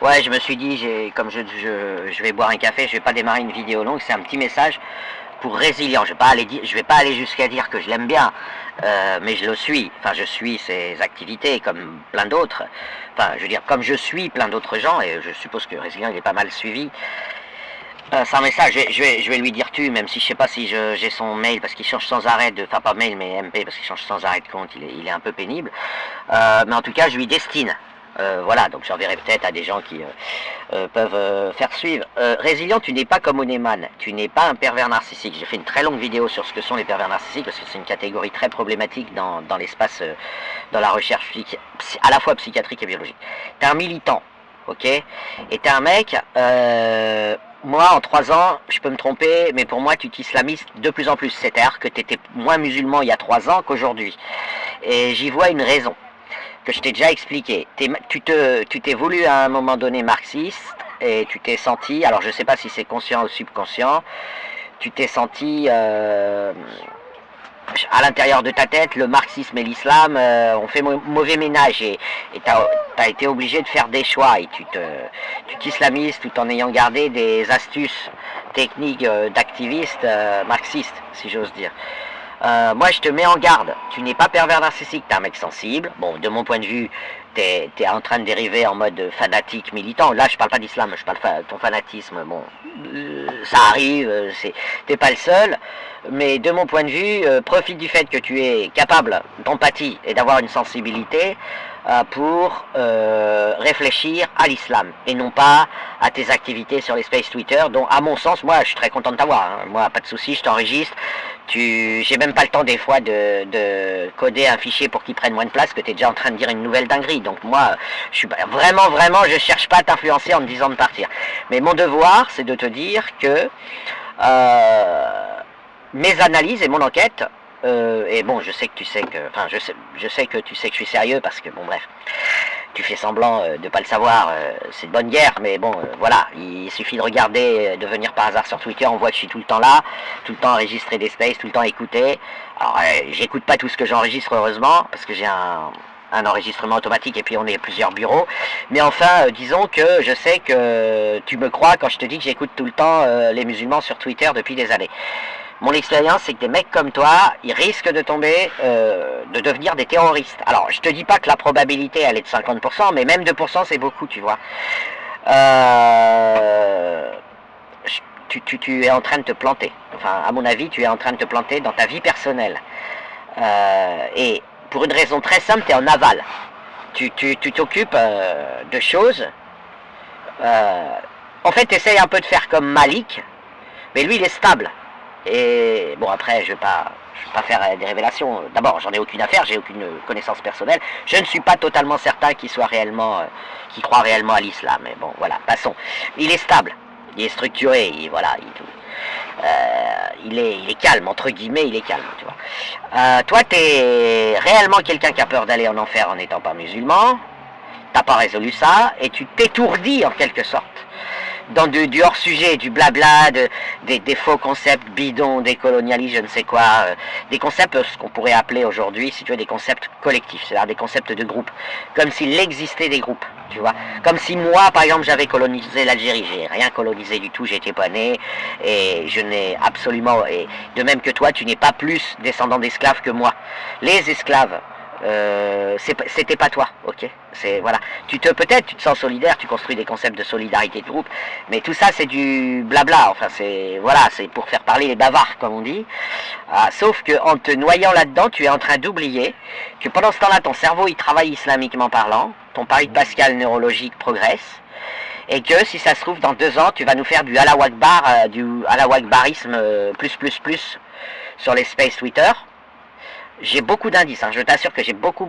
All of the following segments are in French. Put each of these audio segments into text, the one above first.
Ouais, je me suis dit, comme je vais boire un café, je vais pas démarrer une vidéo longue, c'est un petit message pour résilient. Je vais pas aller jusqu'à dire que je l'aime bien, mais je le suis. Enfin, je suis ses activités comme plein d'autres. Enfin, je veux dire, comme je suis plein d'autres gens, et je suppose que résilient il est pas mal suivi. C'est un message, je vais lui dire tu, même si je sais pas si j'ai son mail, parce qu'il change sans arrêt de, enfin pas mail mais MP, parce qu'il change sans arrêt de compte, il est un peu pénible. Mais en tout cas, je lui destine. Voilà, donc j'enverrai peut-être à des gens qui peuvent faire suivre. Résilient, tu n'es pas comme Oneman, tu n'es pas un pervers narcissique. J'ai fait une très longue vidéo sur ce que sont les pervers narcissiques, parce que c'est une catégorie très problématique dans l'espace, dans la recherche à la fois psychiatrique et biologique. T'es un militant, ok? Et t'es un mec, moi en 3 ans, je peux me tromper, mais pour moi tu t'islamises de plus en plus. C'est-à-dire que tu étais moins musulman il y a 3 ans qu'aujourd'hui. Et j'y vois une raison que je t'ai déjà expliqué. Tu t'es voulu à un moment donné marxiste et tu t'es senti, alors je sais pas si c'est conscient ou subconscient, tu t'es senti à l'intérieur de ta tête, le marxisme et l'islam ont fait mauvais ménage et t'as été obligé de faire des choix et tu t'islamises tout en ayant gardé des astuces techniques d'activiste marxiste, si j'ose dire. Moi je te mets en garde, tu n'es pas pervers narcissique, t'es un mec sensible. Bon, de mon point de vue, t'es en train de dériver en mode fanatique militant. Là je parle pas d'islam, je parle de ton fanatisme. Bon, ça arrive, t'es pas le seul. Mais de mon point de vue, profite du fait que tu es capable d'empathie et d'avoir une sensibilité pour réfléchir à l'islam et non pas à tes activités sur les space Twitter, dont à mon sens, moi je suis très content de t'avoir, hein. Moi pas de soucis, je t'enregistre, j'ai même pas le temps des fois de coder un fichier pour qu'il prenne moins de place, que tu es déjà en train de dire une nouvelle dinguerie. Donc moi, je suis vraiment, je cherche pas à t'influencer en me disant de partir. Mais mon devoir, c'est de te dire que mes analyses et mon enquête, et bon, je sais que tu sais que, enfin, je sais que tu sais que je suis sérieux parce que bon, bref, tu fais semblant de pas le savoir, c'est de bonne guerre, mais bon, voilà, il suffit de regarder, de venir par hasard sur Twitter, on voit que je suis tout le temps là, tout le temps enregistré des spaces, tout le temps écouté. Alors, j'écoute pas tout ce que j'enregistre heureusement parce que j'ai un enregistrement automatique et puis on est plusieurs bureaux. Mais enfin, disons que je sais que tu me crois quand je te dis que j'écoute tout le temps les musulmans sur Twitter depuis des années. Mon expérience, c'est que des mecs comme toi, ils risquent de tomber, de devenir des terroristes. Alors, je te dis pas que la probabilité, elle est de 50%, mais même 2%, c'est beaucoup, tu vois. Tu es en train de te planter. Enfin, à mon avis, tu es en train de te planter dans ta vie personnelle. Et pour une raison très simple, tu es en aval. Tu t'occupes de choses. En fait, tu essayes un peu de faire comme Malik, mais lui, il est stable. Et bon, après, je vais pas faire des révélations. D'abord, j'en ai aucune affaire, j'ai aucune connaissance personnelle. Je ne suis pas totalement certain qu'il soit réellement, qu'il croit réellement à l'islam. Mais bon, voilà, passons. Il est stable, il est structuré, il est calme, entre guillemets, il est calme, tu vois. Toi, t'es réellement quelqu'un qui a peur d'aller en enfer en n'étant pas musulman. T'as pas résolu ça, et tu t'étourdis en quelque sorte dans du hors-sujet, du blabla, des faux concepts bidons, des colonialistes, je ne sais quoi, des concepts, ce qu'on pourrait appeler aujourd'hui, si tu veux, des concepts collectifs, c'est-à-dire des concepts de groupe, comme s'il existait des groupes, tu vois, comme si moi, par exemple, j'avais colonisé l'Algérie, j'ai rien colonisé du tout, j'étais pas né, et je n'ai absolument, et de même que toi, tu n'es pas plus descendant d'esclaves que moi. Les esclaves, c'était pas toi, ok, c'est voilà, peut-être tu te sens solidaire, tu construis des concepts de solidarité de groupe, mais tout ça c'est du blabla, enfin c'est voilà, c'est pour faire parler les bavards comme on dit. Sauf que en te noyant là-dedans, tu es en train d'oublier que pendant ce temps-là ton cerveau il travaille islamiquement parlant, ton pari de Pascal neurologique progresse, et que si ça se trouve dans 2 ans tu vas nous faire du Allahu Akbar, du Allahu Akbarisme plus sur les space Twitter. J'ai beaucoup d'indices, hein. Je t'assure que j'ai beaucoup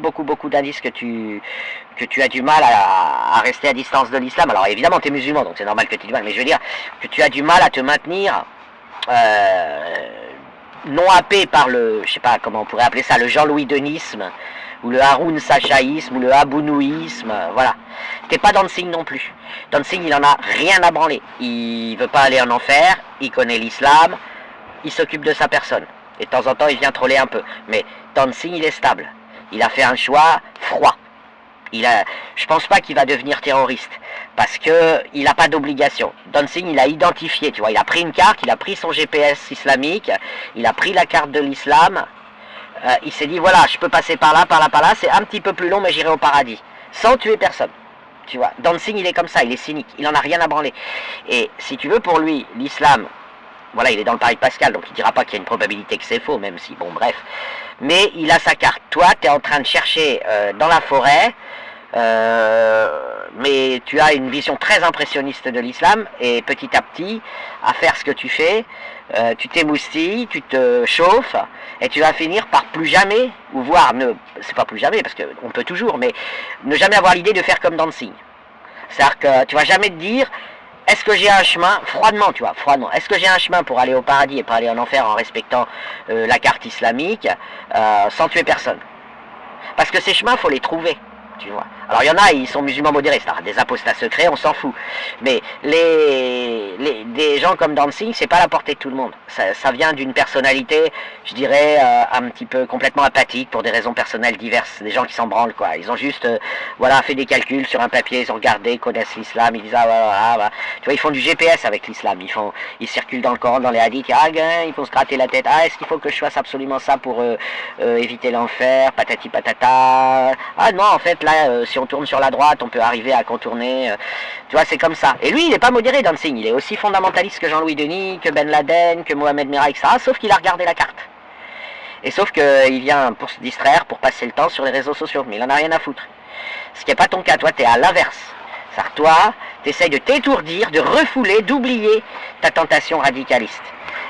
d'indices que tu as du mal à rester à distance de l'islam. Alors évidemment tu es musulman, donc c'est normal que tu aies du mal, mais je veux dire que tu as du mal à te maintenir non happé par le, je sais pas comment on pourrait appeler ça, le Jean-Louis Denisme, ou le Haroun Sachaïsme, ou le Abounouisme, voilà. T'es pas Dancing non plus. Dancing il en a rien à branler. Il veut pas aller en enfer, il connaît l'islam, il s'occupe de sa personne. Et de temps en temps, il vient troller un peu. Mais Dancing, il est stable. Il a fait un choix froid. Je pense pas qu'il va devenir terroriste. parce que il n'a pas d'obligation. Dancing, il a identifié, tu vois, il a pris une carte, il a pris son GPS islamique, il a pris la carte de l'islam, il s'est dit, voilà, je peux passer par là, c'est un petit peu plus long, mais j'irai au paradis, sans tuer personne. Tu vois, Dancing, il est comme ça, il est cynique, il en a rien à branler. Et si tu veux, pour lui, l'islam, voilà, il est dans le pari de Pascal, donc il ne dira pas qu'il y a une probabilité que c'est faux, même si, bon, bref. Mais il a sa carte. Toi, tu es en train de chercher dans la forêt, mais tu as une vision très impressionniste de l'islam, et petit à petit, à faire ce que tu fais, tu t'émoustilles, tu te chauffes, et tu vas finir par plus jamais, ou voire, c'est pas plus jamais, parce qu'on peut toujours, mais ne jamais avoir l'idée de faire comme Dancing. C'est-à-dire que tu vas jamais te dire, est-ce que j'ai un chemin, froidement, tu vois, froidement, est-ce que j'ai un chemin pour aller au paradis et pas aller en enfer en respectant la carte islamique, sans tuer personne? Parce que ces chemins, il faut les trouver. Tu vois. Alors il y en a, ils sont musulmans modérés, c'est-à-dire des apostats secrets, on s'en fout. Mais des gens comme Dancing, c'est pas à la portée de tout le monde. Ça vient d'une personnalité, je dirais, un petit peu complètement apathique pour des raisons personnelles diverses. Des gens qui s'en branlent, quoi. Ils ont juste, voilà, fait des calculs sur un papier, ils ont regardé, connaissent l'islam, ils disent ah voilà. Tu vois, ils font du GPS avec l'islam. Ils circulent dans le Coran, dans les hadiths, il faut se gratter la tête. Ah, est-ce qu'il faut que je fasse absolument ça pour éviter l'enfer, patati patata. Ah non, en fait là. Si on tourne sur la droite, on peut arriver à contourner. Tu vois, c'est comme ça. Et lui, il n'est pas modéré, Dancing. Il est aussi fondamentaliste que Jean-Louis Denis, que Ben Laden, que Mohamed Merah, etc. Sauf qu'il a regardé la carte. Et sauf qu'il vient pour se distraire, pour passer le temps sur les réseaux sociaux. Mais il en a rien à foutre. Ce qui n'est pas ton cas. Toi, tu es à l'inverse. C'est-à-dire, toi, tu essayes de t'étourdir, de refouler, d'oublier ta tentation radicaliste.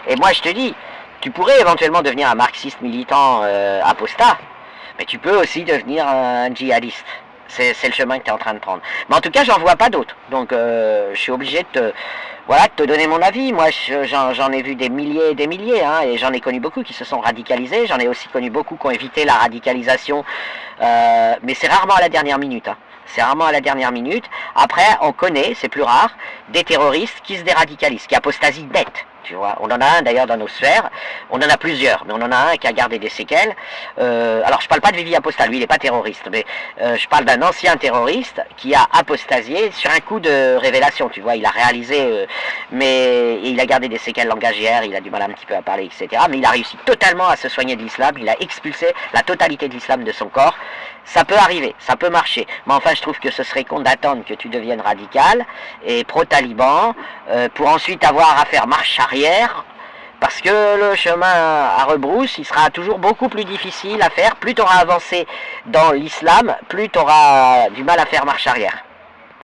Et moi, je te dis, tu pourrais éventuellement devenir un marxiste militant apostat. Mais tu peux aussi devenir un djihadiste. C'est le chemin que tu es en train de prendre. Mais en tout cas, j'en vois pas d'autres. Donc, je suis obligé de te donner mon avis. Moi, j'en ai vu des milliers et des milliers. Hein, et j'en ai connu beaucoup qui se sont radicalisés. J'en ai aussi connu beaucoup qui ont évité la radicalisation. Mais c'est rarement à la dernière minute. Hein. C'est rarement à la dernière minute. Après, on connaît, c'est plus rare, des terroristes qui se déradicalisent, qui apostasient net. Tu vois, on en a un d'ailleurs dans nos sphères, on en a plusieurs, mais on en a un qui a gardé des séquelles. Alors je parle pas de Vivi Apostat, lui il n'est pas terroriste, mais je parle d'un ancien terroriste qui a apostasié sur un coup de révélation, tu vois, il a réalisé, mais il a gardé des séquelles langagières, il a du mal un petit peu à parler, etc. Mais il a réussi totalement à se soigner de l'islam, il a expulsé la totalité de l'islam de son corps. Ça peut arriver, ça peut marcher, mais enfin je trouve que ce serait con d'attendre que tu deviennes radical et pro-taliban pour ensuite avoir à faire marche arrière, parce que le chemin à rebrousse, il sera toujours beaucoup plus difficile à faire. Plus tu auras avancé dans l'islam, plus tu auras du mal à faire marche arrière.